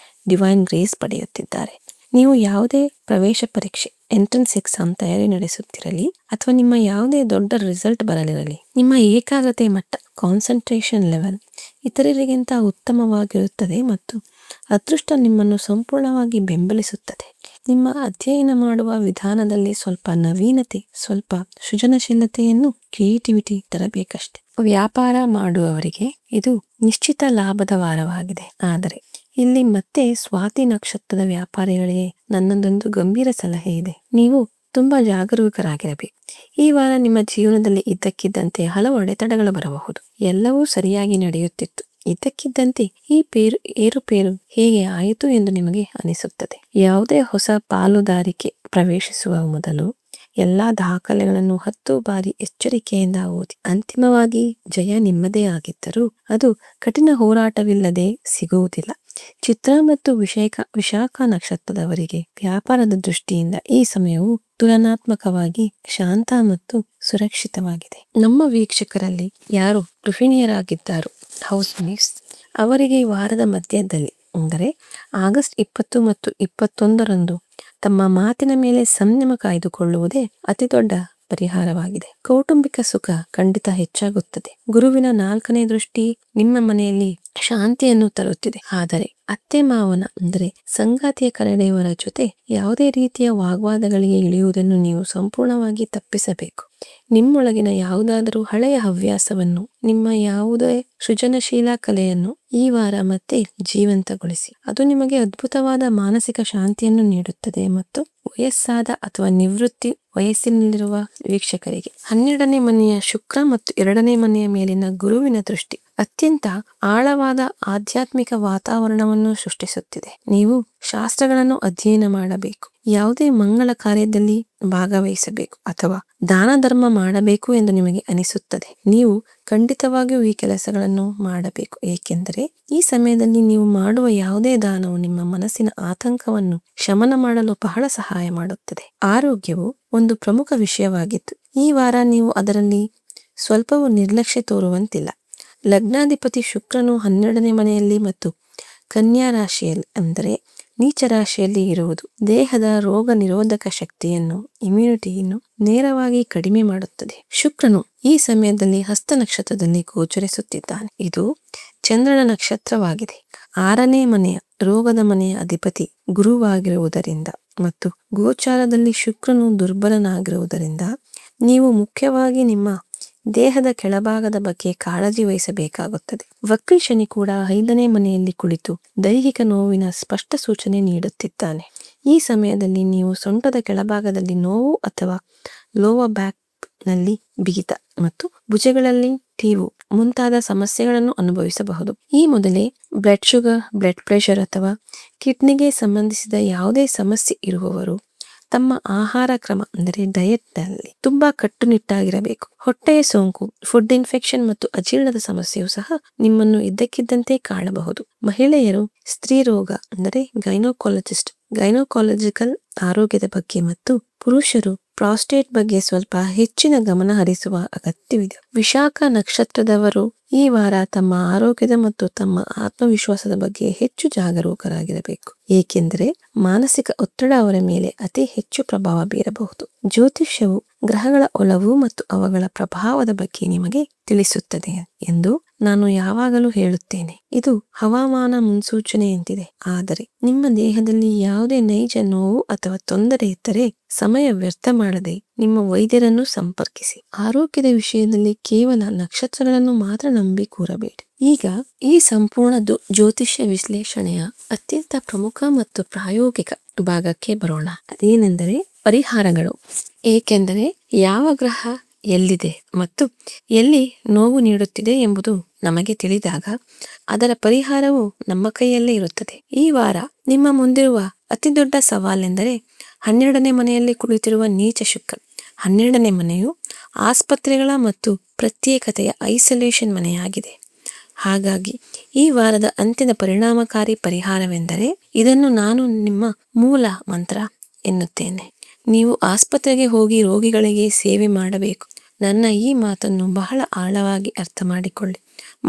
ಡಿವೈನ್ ಗ್ರೇಸ್ ಪಡೆಯುತ್ತಿದ್ದಾರೆ. ನೀವು ಯಾವುದೇ ಪ್ರವೇಶ ಪರೀಕ್ಷೆ, ಎಂಟ್ರೆನ್ಸ್ ಎಕ್ಸಾಮ್ ತಯಾರಿ ನಡೆಸುತ್ತಿರಲಿ ಅಥವಾ ನಿಮ್ಮ ಯಾವುದೇ ದೊಡ್ಡ ರಿಸಲ್ಟ್ ಬರಲಿರಲಿ, ನಿಮ್ಮ ಏಕಾಗ್ರತೆ ಮಟ್ಟ, ಕಾನ್ಸಂಟ್ರೇಷನ್ ಲೆವೆಲ್ ಇತರರಿಗಿಂತ ಉತ್ತಮವಾಗಿರುತ್ತದೆ ಮತ್ತು ಅದೃಷ್ಟ ನಿಮ್ಮನ್ನು ಸಂಪೂರ್ಣವಾಗಿ ಬೆಂಬಲಿಸುತ್ತದೆ. ನಿಮ್ಮ ಅಧ್ಯಯನ ಮಾಡುವ ವಿಧಾನದಲ್ಲಿ ಸ್ವಲ್ಪ ನವೀನತೆ, ಸ್ವಲ್ಪ ಸೃಜನಶೀಲತೆಯನ್ನು, ಕ್ರಿಯೇಟಿವಿಟಿ ತರಬೇಕಷ್ಟೆ. ವ್ಯಾಪಾರ ಮಾಡುವವರಿಗೆ ಇದು ನಿಶ್ಚಿತ ಲಾಭದ ವಾರವಾಗಿದೆ. ಆದರೆ ಇಲ್ಲಿ ಮತ್ತೆ ಸ್ವಾತಿ ನಕ್ಷತ್ರದ ವ್ಯಾಪಾರಿಗಳಿಗೆ ನನ್ನದೊಂದು ಗಂಭೀರ ಸಲಹೆ ಇದೆ. ನೀವು ತುಂಬಾ ಜಾಗರೂಕರಾಗಿರಬೇಕು. ಈ ವಾರ ನಿಮ್ಮ ಜೀವನದಲ್ಲಿ ಇದ್ದಕ್ಕಿದ್ದಂತೆ ಹಲವು ಅಡೆತಡೆಗಳು ಬರಬಹುದು. ಎಲ್ಲವೂ ಸರಿಯಾಗಿ ನಡೆಯುತ್ತಿತ್ತು, ಇದ್ದಕ್ಕಿದ್ದಂತೆ ಈ ಏರುಪೇರು ಹೇಗೆ ಆಯಿತು ಎಂದು ನಿಮಗೆ ಅನಿಸುತ್ತದೆ. ಯಾವುದೇ ಹೊಸ ಪಾಲುದಾರಿಕೆ ಪ್ರವೇಶಿಸುವ ಮೊದಲು ಎಲ್ಲಾ ದಾಖಲೆಗಳನ್ನು 10 ಬಾರಿ ಎಚ್ಚರಿಕೆಯಿಂದ ಓದಿ. ಅಂತಿಮವಾಗಿ ಜಯ ನಿಮ್ಮದೇ ಆಗಿದ್ದರೂ ಅದು ಕಠಿಣ ಹೋರಾಟವಿಲ್ಲದೆ ಸಿಗುವುದಿಲ್ಲ. ಚಿತ್ರ ಮತ್ತು ವಿಶಾಖ ನಕ್ಷತ್ರದವರಿಗೆ ವ್ಯಾಪಾರದ ದೃಷ್ಟಿಯಿಂದ ಈ ಸಮಯವು ತುಲನಾತ್ಮಕವಾಗಿ ಶಾಂತ ಮತ್ತು ಸುರಕ್ಷಿತವಾಗಿದೆ. ನಮ್ಮ ವೀಕ್ಷಕರಲ್ಲಿ ಯಾರು ಗೃಹಿಣಿಯರಾಗಿದ್ದಾರೋ, ಹೌಸ್ ವೈಫ್ಸ್, ಅವರಿಗೆ ಈ ವಾರದ ಮಧ್ಯದಲ್ಲಿ ಅಂದರೆ ಆಗಸ್ಟ್ 20 ಮತ್ತು 21ರಂದು ತಮ್ಮ ಮಾತಿನ ಮೇಲೆ ಸಂಯಮ ಕಾಯ್ದುಕೊಳ್ಳುವುದೇ ಅತಿ ದೊಡ್ಡ ಪರಿಹಾರವಾಗಿದೆ. ಕೌಟುಂಬಿಕ ಸುಖ ಖಂಡಿತ ಹೆಚ್ಚಾಗುತ್ತದೆ. ಗುರುವಿನ 4ನೇ ದೃಷ್ಟಿ ನಿಮ್ಮ ಮನೆಯಲ್ಲಿ ಶಾಂತಿಯನ್ನು ತರುತ್ತಿದೆ. ಆದರೆ ಅತ್ತೆ ಮಾವನ ಅಂದರೆ ಸಂಗಾತಿಯ ಕಡೆಯವರ ಜೊತೆ ಯಾವುದೇ ರೀತಿಯ ವಾಗ್ವಾದಗಳಿಗೆ ಇಳಿಯುವುದನ್ನು ನೀವು ಸಂಪೂರ್ಣವಾಗಿ ತಪ್ಪಿಸಬೇಕು. ನಿಮ್ಮೊಳಗಿನ ಯಾವುದಾದರೂ ಹಳೆಯ ಹವ್ಯಾಸವನ್ನು, ನಿಮ್ಮ ಯಾವುದೇ ಸೃಜನಶೀಲ ಕಲೆಯನ್ನು ಈ ವಾರ ಮತ್ತೆ ಜೀವಂತಗೊಳಿಸಿ. ಅದು ನಿಮಗೆ ಅದ್ಭುತವಾದ ಮಾನಸಿಕ ಶಾಂತಿಯನ್ನು ನೀಡುತ್ತದೆ. ಮತ್ತು ವಯಸ್ಸಾದ ಅಥವಾ ನಿವೃತ್ತಿ ವಯಸ್ಸಿನಲ್ಲಿರುವ ವೀಕ್ಷಕರಿಗೆ 12ನೇ ಮನೆಯ ಶುಕ್ರ ಮತ್ತು 2ನೇ ಮನೆಯ ಮೇಲಿನ ಗುರುವಿನ ದೃಷ್ಟಿ ಅತ್ಯಂತ ಆಳವಾದ ಆಧ್ಯಾತ್ಮಿಕ ವಾತಾವರಣವನ್ನು ಸೃಷ್ಟಿಸುತ್ತಿದೆ. ನೀವು ಶಾಸ್ತ್ರಗಳನ್ನು ಅಧ್ಯಯನ ಮಾಡಬೇಕು, ಯಾವುದೇ ಮಂಗಳ ಕಾರ್ಯದಲ್ಲಿ ಭಾಗವಹಿಸಬೇಕು ಅಥವಾ ದಾನ ಧರ್ಮ ಮಾಡಬೇಕು ಎಂದು ನಿಮಗೆ ಅನಿಸುತ್ತದೆ. ನೀವು ಖಂಡಿತವಾಗಿಯೂ ಈ ಕೆಲಸಗಳನ್ನು ಮಾಡಬೇಕು, ಏಕೆಂದರೆ ಈ ಸಮಯದಲ್ಲಿ ನೀವು ಮಾಡುವ ಯಾವುದೇ ದಾನವು ನಿಮ್ಮ ಮನಸ್ಸಿನ ಆತಂಕವನ್ನು ಶಮನ ಮಾಡಲು ಬಹಳ ಸಹಾಯ ಮಾಡುತ್ತದೆ. ಆರೋಗ್ಯವು ಒಂದು ಪ್ರಮುಖ ವಿಷಯವಾಗಿತ್ತು. ಈ ವಾರ ನೀವು ಅದರಲ್ಲಿ ಸ್ವಲ್ಪವೂ ನಿರ್ಲಕ್ಷ್ಯ ತೋರುವಂತಿಲ್ಲ. ಲಗ್ನಾಧಿಪತಿ ಶುಕ್ರನು 12ನೇ ಮನೆಯಲ್ಲಿ ಮತ್ತು ಕನ್ಯಾ ರಾಶಿಯಲ್ಲಿ ಅಂದರೆ ನೀಚ ರಾಶಿಯಲ್ಲಿ ಇರುವುದು ದೇಹದ ರೋಗ ನಿರೋಧಕ ಶಕ್ತಿಯನ್ನು, ಇಮ್ಯುನಿಟಿಯನ್ನು ನೇರವಾಗಿ ಕಡಿಮೆ ಮಾಡುತ್ತದೆ. ಶುಕ್ರನು ಈ ಸಮಯದಲ್ಲಿ ಹಸ್ತ ನಕ್ಷತ್ರದಲ್ಲಿ ಗೋಚರಿಸುತ್ತಿದ್ದಾನೆ. ಇದು ಚಂದ್ರನ ನಕ್ಷತ್ರವಾಗಿದೆ. 6ನೇ ಮನೆಯ ರೋಗದ ಮನೆಯ ಅಧಿಪತಿ ಗುರುವಾಗಿರುವುದರಿಂದ ಮತ್ತು ಗೋಚಾರದಲ್ಲಿ ಶುಕ್ರನು ದುರ್ಬಲನಾಗಿರುವುದರಿಂದ ನೀವು ಮುಖ್ಯವಾಗಿ ನಿಮ್ಮ ದೇಹದ ಕೆಳಭಾಗದ ಬಗ್ಗೆ ಕಾಳಜಿ ವಹಿಸಬೇಕಾಗುತ್ತದೆ. ವಕ್ರಿ ಶನಿ ಕೂಡ 5ನೇ ಮನೆಯಲ್ಲಿ ಕುಳಿತು ದೈಹಿಕ ನೋವಿನ ಸ್ಪಷ್ಟ ಸೂಚನೆ ನೀಡುತ್ತಿದ್ದಾನೆ. ಈ ಸಮಯದಲ್ಲಿ ನೀವು ಸೊಂಟದ ಕೆಳಭಾಗದಲ್ಲಿ ನೋವು ಅಥವಾ ಲೋವರ್ ಬ್ಯಾಕ್ ನಲ್ಲಿ ಬಿಗಿತ ಮತ್ತು ಭುಜಗಳಲ್ಲಿ ತೀವು ಮುಂತಾದ ಸಮಸ್ಯೆಗಳನ್ನು ಅನುಭವಿಸಬಹುದು. ಈ ಮೊದಲೇ ಬ್ಲಡ್ ಶುಗರ್, ಬ್ಲಡ್ ಪ್ರೆಷರ್ ಅಥವಾ ಕಿಡ್ನಿಗೆ ಸಂಬಂಧಿಸಿದ ಯಾವುದೇ ಸಮಸ್ಯೆ ಇರುವವರು ತಮ್ಮ ಆಹಾರ ಕ್ರಮ ಅಂದರೆ ಡಯಟ್ ನಲ್ಲಿ ತುಂಬಾ ಕಟ್ಟುನಿಟ್ಟಾಗಿರಬೇಕು. ಹೊಟ್ಟೆಯ ಸೋಂಕು, ಫುಡ್ ಇನ್ಫೆಕ್ಷನ್ ಮತ್ತು ಅಜೀರ್ಣದ ಸಮಸ್ಯೆಯು ಸಹ ನಿಮ್ಮನ್ನು ಇದ್ದಕ್ಕಿದ್ದಂತೆ ಕಾಣಬಹುದು. ಮಹಿಳೆಯರು ಸ್ತ್ರೀ ರೋಗ ಅಂದರೆ ಗೈನೋಕಾಲಜಿಕಲ್ ಆರೋಗ್ಯದ ಬಗ್ಗೆ ಮತ್ತು ಪುರುಷರು ಪ್ರಾಸ್ಟೇಟ್ ಬಗ್ಗೆ ಸ್ವಲ್ಪ ಹೆಚ್ಚಿನ ಗಮನ ಹರಿಸುವ ಅಗತ್ಯವಿದೆ. ವಿಶಾಖ ನಕ್ಷತ್ರದವರು ಈ ವಾರ ತಮ್ಮ ಆರೋಗ್ಯದ ಮತ್ತು ತಮ್ಮ ಆತ್ಮವಿಶ್ವಾಸದ ಬಗ್ಗೆ ಹೆಚ್ಚು ಜಾಗರೂಕರಾಗಿರಬೇಕು, ಏಕೆಂದರೆ ಮಾನಸಿಕ ಒತ್ತಡ ಅವರ ಮೇಲೆ ಅತಿ ಹೆಚ್ಚು ಪ್ರಭಾವ ಬೀರಬಹುದು. ಜ್ಯೋತಿಷ್ಯವು ಗ್ರಹಗಳ ಒಲವು ಮತ್ತು ಅವುಗಳ ಪ್ರಭಾವದ ಬಗ್ಗೆ ನಿಮಗೆ ತಿಳಿಸುತ್ತದೆ ಎಂದು ನಾನು ಯಾವಾಗಲೂ ಹೇಳುತ್ತೇನೆ. ಇದು ಹವಾಮಾನ ಮುನ್ಸೂಚನೆಯಂತಿದೆ, ಆದರೆ ನಿಮ್ಮ ದೇಹದಲ್ಲಿ ಯಾವುದೇ ನೈಜ ನೋವು ಅಥವಾ ತೊಂದರೆ ಇದ್ದರೆ ಸಮಯ ವ್ಯರ್ಥ ಮಾಡದೆ ನಿಮ್ಮ ವೈದ್ಯರನ್ನು ಸಂಪರ್ಕಿಸಿ. ಆರೋಗ್ಯದ ವಿಷಯದಲ್ಲಿ ಕೇವಲ ನಕ್ಷತ್ರಗಳನ್ನು ಮಾತ್ರ ನಂಬಿ ಕೂರಬೇಡಿ. ಈಗ ಈ ಸಂಪೂರ್ಣ ಜ್ಯೋತಿಷ್ಯ ವಿಶ್ಲೇಷಣೆಯ ಅತ್ಯಂತ ಪ್ರಮುಖ ಮತ್ತು ಪ್ರಾಯೋಗಿಕ ಭಾಗಕ್ಕೆ ಬರೋಣ. ಅದೇನೆಂದರೆ ಪರಿಹಾರಗಳು. ಏಕೆಂದರೆ ಯಾವ ಗ್ರಹ ಎಲ್ಲಿದೆ ಮತ್ತು ಎಲ್ಲಿ ನೋವು ನೀಡುತ್ತಿದೆ ಎಂಬುದು ನಮಗೆ ತಿಳಿದಾಗ ಅದರ ಪರಿಹಾರವು ನಮ್ಮ ಕೈಯಲ್ಲೇ ಇರುತ್ತದೆ. ಈ ವಾರ ನಿಮ್ಮ ಮುಂದಿರುವ ಅತಿ ದೊಡ್ಡ ಸವಾಲೆಂದರೆ 12ನೇ ಮನೆಯಲ್ಲಿ ಕುಳಿತಿರುವ ನೀಚ ಶುಕ್ರ. 12ನೇ ಮನೆಯು ಆಸ್ಪತ್ರೆಗಳ ಮತ್ತು ಪ್ರತ್ಯೇಕತೆಯ ಐಸೋಲೇಷನ್ ಮನೆಯಾಗಿದೆ. ಹಾಗಾಗಿ ಈ ವಾರದ ಅಂತ್ಯದ ಪರಿಣಾಮಕಾರಿ ಪರಿಹಾರವೆಂದರೆ ಇದನ್ನು ನಾನು ನಿಮ್ಮ ಮೂಲ ಮಂತ್ರ ಎನ್ನುತ್ತೇನೆ. ನೀವು ಆಸ್ಪತ್ರೆಗೆ ಹೋಗಿ ರೋಗಿಗಳಿಗೆ ಸೇವೆ ಮಾಡಬೇಕು. ನನ್ನ ಈ ಮಾತನ್ನು ಬಹಳ ಆಳವಾಗಿ ಅರ್ಥ ಮಾಡಿಕೊಳ್ಳಿ.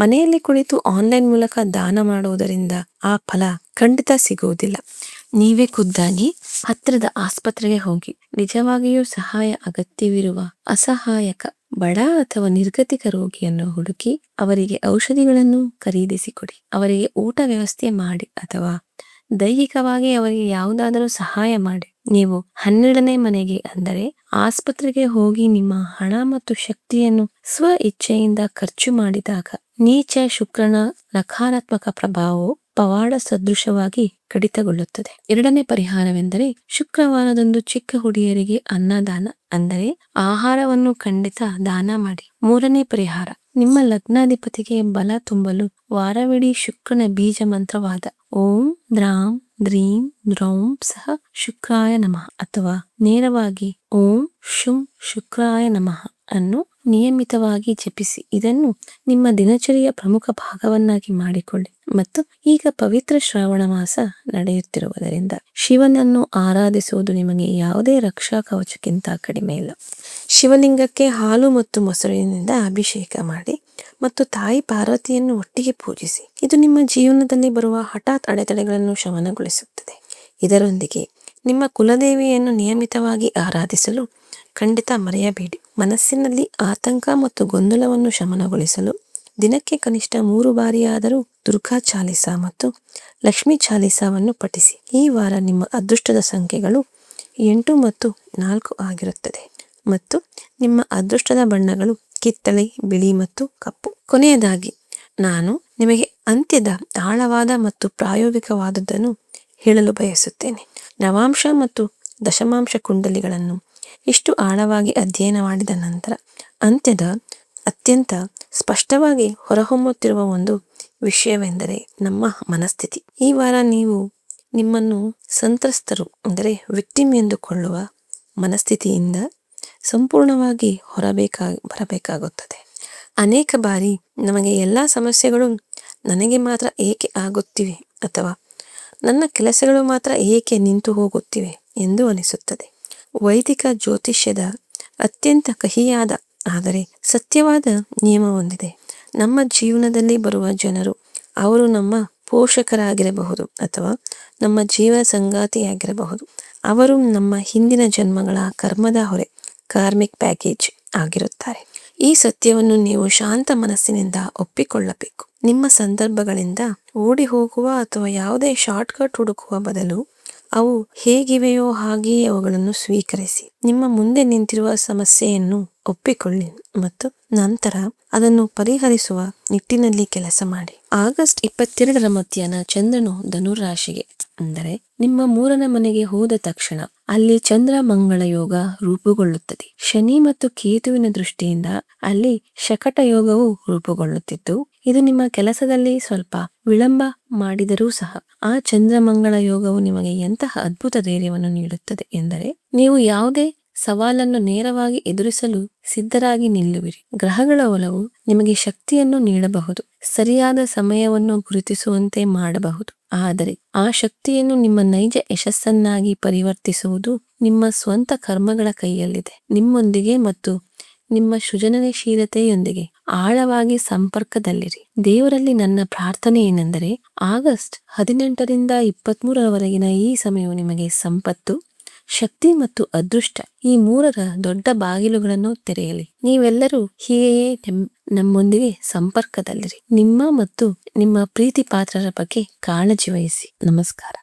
ಮನೆಯಲ್ಲಿ ಕುಳಿತು ಆನ್ಲೈನ್ ಮೂಲಕ ದಾನ ಮಾಡುವುದರಿಂದ ಆ ಫಲ ಖಂಡಿತ ಸಿಗುವುದಿಲ್ಲ. ನೀವೇ ಖುದ್ದಾಗಿ ಹತ್ತಿರದ ಆಸ್ಪತ್ರೆಗೆ ಹೋಗಿ ನಿಜವಾಗಿಯೂ ಸಹಾಯ ಅಗತ್ಯವಿರುವ ಅಸಹಾಯಕ ಬಡ ಅಥವಾ ನಿರ್ಗತಿಕ ರೋಗಿಯನ್ನು ಹುಡುಕಿ ಅವರಿಗೆ ಔಷಧಿಗಳನ್ನು ಖರೀದಿಸಿಕೊಡಿ. ಅವರಿಗೆ ಊಟ ವ್ಯವಸ್ಥೆ ಮಾಡಿ ಅಥವಾ ದೈಹಿಕವಾಗಿ ಅವರಿಗೆ ಯಾವುದಾದರೂ ಸಹಾಯ ಮಾಡಿ. ನೀವು 12ನೇ ಮನೆಗೆ ಅಂದರೆ ಆಸ್ಪತ್ರೆಗೆ ಹೋಗಿ ನಿಮ್ಮ ಹಣ ಮತ್ತು ಶಕ್ತಿಯನ್ನು ಸ್ವ ಇಚ್ಛೆಯಿಂದ ಖರ್ಚು ಮಾಡಿದಾಗ ನೀಚ ಶುಕ್ರನ ನಕಾರಾತ್ಮಕ ಪ್ರಭಾವವು ಪವಾಡ ಸದೃಶವಾಗಿ ಕಡಿತಗೊಳ್ಳುತ್ತದೆ. 2ನೇ ಪರಿಹಾರವೆಂದರೆ ಶುಕ್ರವಾರದಂದು ಚಿಕ್ಕ ಹುಡುಗಿಯರಿಗೆ ಅನ್ನದಾನ ಅಂದರೆ ಆಹಾರವನ್ನು ಖಂಡಿತ ದಾನ ಮಾಡಿ. 3ನೇ ಪರಿಹಾರ, ನಿಮ್ಮ ಲಗ್ನಾಧಿಪತಿಗೆ ಬಲ ತುಂಬಲು ವಾರವಿಡೀ ಶುಕ್ರನ ಬೀಜ ಮಂತ್ರವಾದ ಓಂ ದ್ರಾಂ ದ್ರೀಂ ದ್ರೌಂ ಸಹ ಶುಕ್ರಾಯ ನಮಃ ಅಥವಾ ನೇರವಾಗಿ ಓಂ ಶುಂ ಶುಕ್ರಾಯ ನಮಃ ಅನ್ನು ನಿಯಮಿತವಾಗಿ ಜಪಿಸಿ. ಇದನ್ನು ನಿಮ್ಮ ದಿನಚರಿಯ ಪ್ರಮುಖ ಭಾಗವನ್ನಾಗಿ ಮಾಡಿಕೊಳ್ಳಿ. ಮತ್ತು ಈಗ ಪವಿತ್ರ ಶ್ರಾವಣ ಮಾಸ ನಡೆಯುತ್ತಿರುವುದರಿಂದ ಶಿವನನ್ನು ಆರಾಧಿಸುವುದು ನಿಮಗೆ ಯಾವುದೇ ರಕ್ಷಾ ಕವಚಕ್ಕಿಂತ ಕಡಿಮೆ ಇಲ್ಲ. ಶಿವಲಿಂಗಕ್ಕೆ ಹಾಲು ಮತ್ತು ಮೊಸರಿನಿಂದ ಅಭಿಷೇಕ ಮಾಡಿ ಮತ್ತು ತಾಯಿ ಪಾರ್ವತಿಯನ್ನು ಒಟ್ಟಿಗೆ ಪೂಜಿಸಿ. ಇದು ನಿಮ್ಮ ಜೀವನದಲ್ಲಿ ಬರುವ ಹಠಾತ್ ಅಡೆತಡೆಗಳನ್ನು ಶಮನಗೊಳಿಸುತ್ತದೆ. ಇದರೊಂದಿಗೆ ನಿಮ್ಮ ಕುಲದೇವಿಯನ್ನು ನಿಯಮಿತವಾಗಿ ಆರಾಧಿಸಲು ಖಂಡಿತ ಮರೆಯಬೇಡಿ. ಮನಸ್ಸಿನಲ್ಲಿ ಆತಂಕ ಮತ್ತು ಗೊಂದಲವನ್ನು ಶಮನಗೊಳಿಸಲು ದಿನಕ್ಕೆ ಕನಿಷ್ಠ 3 ಬಾರಿಯಾದರೂ ದುರ್ಗಾ ಚಾಲಿಸ ಮತ್ತು ಲಕ್ಷ್ಮೀ ಚಾಲಿಸವನ್ನು ಪಠಿಸಿ. ಈ ವಾರ ನಿಮ್ಮ ಅದೃಷ್ಟದ ಸಂಖ್ಯೆಗಳು 8 ಮತ್ತು 4 ಆಗಿರುತ್ತದೆ ಮತ್ತು ನಿಮ್ಮ ಅದೃಷ್ಟದ ಬಣ್ಣಗಳು ಕಿತ್ತಳೆ, ಬಿಳಿ ಮತ್ತು ಕಪ್ಪು. ಕೊನೆಯದಾಗಿ ನಾನು ನಿಮಗೆ ಅಂತ್ಯದ ಆಳವಾದ ಮತ್ತು ಪ್ರಾಯೋಗಿಕವಾದದ್ದನ್ನು ಹೇಳಲು ಬಯಸುತ್ತೇನೆ. ನವಾಂಶ ಮತ್ತು ದಶಮಾಂಶ ಕುಂಡಲಿಗಳನ್ನು ಇಷ್ಟು ಆಳವಾಗಿ ಅಧ್ಯಯನ ಮಾಡಿದ ನಂತರ ಅಂತ್ಯದ ಅತ್ಯಂತ ಸ್ಪಷ್ಟವಾಗಿ ಹೊರಹೊಮ್ಮುತ್ತಿರುವ ಒಂದು ವಿಷಯವೆಂದರೆ ನಮ್ಮ ಮನಸ್ಥಿತಿ. ಈ ವಾರ ನೀವು ನಿಮ್ಮನ್ನು ಸಂತ್ರಸ್ತರು ಅಂದರೆ ವಿಕ್ಟಿಮ್ ಎಂದುಕೊಳ್ಳುವ ಮನಸ್ಥಿತಿಯಿಂದ ಸಂಪೂರ್ಣವಾಗಿ ಬರಬೇಕಾಗುತ್ತದೆ. ಅನೇಕ ಬಾರಿ ನಮಗೆ ಎಲ್ಲ ಸಮಸ್ಯೆಗಳು ನನಗೆ ಮಾತ್ರ ಏಕೆ ಆಗುತ್ತಿವೆ ಅಥವಾ ನನ್ನ ಕೆಲಸಗಳು ಮಾತ್ರ ಏಕೆ ನಿಂತು ಹೋಗುತ್ತಿವೆ ಎಂದು ಅನಿಸುತ್ತದೆ. ವೈದಿಕ ಜ್ಯೋತಿಷ್ಯದ ಅತ್ಯಂತ ಕಹಿಯಾದ ಆದರೆ ಸತ್ಯವಾದ ನಿಯಮ ಹೊಂದಿದೆ. ನಮ್ಮ ಜೀವನದಲ್ಲಿ ಬರುವ ಜನರು ಅವರು ನಮ್ಮ ಪೋಷಕರಾಗಿರಬಹುದು ಅಥವಾ ನಮ್ಮ ಜೀವನ ಸಂಗಾತಿಯಾಗಿರಬಹುದು. ಅವರು ನಮ್ಮ ಹಿಂದಿನ ಜನ್ಮಗಳ ಕರ್ಮದ ಹೊರೆ ಕಾರ್ಮಿಕ್ ಪ್ಯಾಕೇಜ್ ಆಗಿರುತ್ತಾರೆ. ಈ ಸತ್ಯವನ್ನು ನೀವು ಶಾಂತ ಮನಸ್ಸಿನಿಂದ ಒಪ್ಪಿಕೊಳ್ಳಬೇಕು. ನಿಮ್ಮ ಸಂದರ್ಭಗಳಿಂದ ಓಡಿ ಹೋಗುವ ಅಥವಾ ಯಾವುದೇ ಶಾರ್ಟ್ಕಟ್ ಹುಡುಕುವ ಬದಲು ಅವು ಹೇಗಿವೆಯೋ ಹಾಗೆಯೇ ಅವುಗಳನ್ನು ಸ್ವೀಕರಿಸಿ. ನಿಮ್ಮ ಮುಂದೆ ನಿಂತಿರುವ ಸಮಸ್ಯೆಯನ್ನು ಒಪ್ಪಿಕೊಳ್ಳಿ ಮತ್ತು ನಂತರ ಅದನ್ನು ಪರಿಹರಿಸುವ ನಿಟ್ಟಿನಲ್ಲಿ ಕೆಲಸ ಮಾಡಿ. ಆಗಸ್ಟ್ 22ರ ಮಧ್ಯಾಹ್ನ ಚಂದ್ರನು ಧನುರಾಶಿಗೆ ಅಂದರೆ ನಿಮ್ಮ 3ನೇ ಮನೆಗೆ ಹೋದ ತಕ್ಷಣ ಅಲ್ಲಿ ಚಂದ್ರ ಮಂಗಳ ಯೋಗ ರೂಪುಗೊಳ್ಳುತ್ತದೆ. ಶನಿ ಮತ್ತು ಕೇತುವಿನ ದೃಷ್ಟಿಯಿಂದ ಅಲ್ಲಿ ಶಕಟ ಯೋಗವು ರೂಪುಗೊಳ್ಳುತ್ತಿದ್ದು, ಇದು ನಿಮ್ಮ ಕೆಲಸದಲ್ಲಿ ಸ್ವಲ್ಪ ವಿಳಂಬ ಮಾಡಿದರೂ ಸಹ ಆ ಚಂದ್ರಮಂಗಳ ಯೋಗವು ನಿಮಗೆ ಎಂತಹ ಅದ್ಭುತ ಧೈರ್ಯವನ್ನು ನೀಡುತ್ತದೆ ಎಂದರೆ, ನೀವು ಯಾವುದೇ ಸವಾಲನ್ನು ನೇರವಾಗಿ ಎದುರಿಸಲು ಸಿದ್ಧರಾಗಿ ನಿಲ್ಲುವಿರಿ. ಗ್ರಹಗಳ ಒಲವು ನಿಮಗೆ ಶಕ್ತಿಯನ್ನು ನೀಡಬಹುದು, ಸರಿಯಾದ ಸಮಯವನ್ನು ಗುರುತಿಸುವಂತೆ ಮಾಡಬಹುದು. ಆದರೆ ಆ ಶಕ್ತಿಯನ್ನು ನಿಮ್ಮ ನೈಜ ಯಶಸ್ಸನ್ನಾಗಿ ಪರಿವರ್ತಿಸುವುದು ನಿಮ್ಮ ಸ್ವಂತ ಕರ್ಮಗಳ ಕೈಯಲ್ಲಿದೆ. ನಿಮ್ಮೊಂದಿಗೆ ಮತ್ತು ನಿಮ್ಮ ಸೃಜನಶೀಲತೆಯೊಂದಿಗೆ ಆಳವಾಗಿ ಸಂಪರ್ಕದಲ್ಲಿರಿ. ದೇವರಲ್ಲಿ ನನ್ನ ಪ್ರಾರ್ಥನೆ ಏನೆಂದರೆ, ಆಗಸ್ಟ್ 18ರಿಂದ 23ರವರೆಗಿನ ಈ ಸಮಯವು ನಿಮಗೆ ಸಂಪತ್ತು, ಶಕ್ತಿ ಮತ್ತು ಅದೃಷ್ಟ ಈ ಮೂರರ ದೊಡ್ಡ ಬಾಗಿಲುಗಳನ್ನು ತೆರೆಯಲಿ. ನೀವೆಲ್ಲರೂ ಹೀಗೆಯೇ ನಮ್ಮೊಂದಿಗೆ ಸಂಪರ್ಕದಲ್ಲಿರಿ. ನಿಮ್ಮ ಮತ್ತು ನಿಮ್ಮ ಪ್ರೀತಿ ಪಾತ್ರರ ಬಗ್ಗೆ ಕಾಳಜಿ ವಹಿಸಿ. ನಮಸ್ಕಾರ.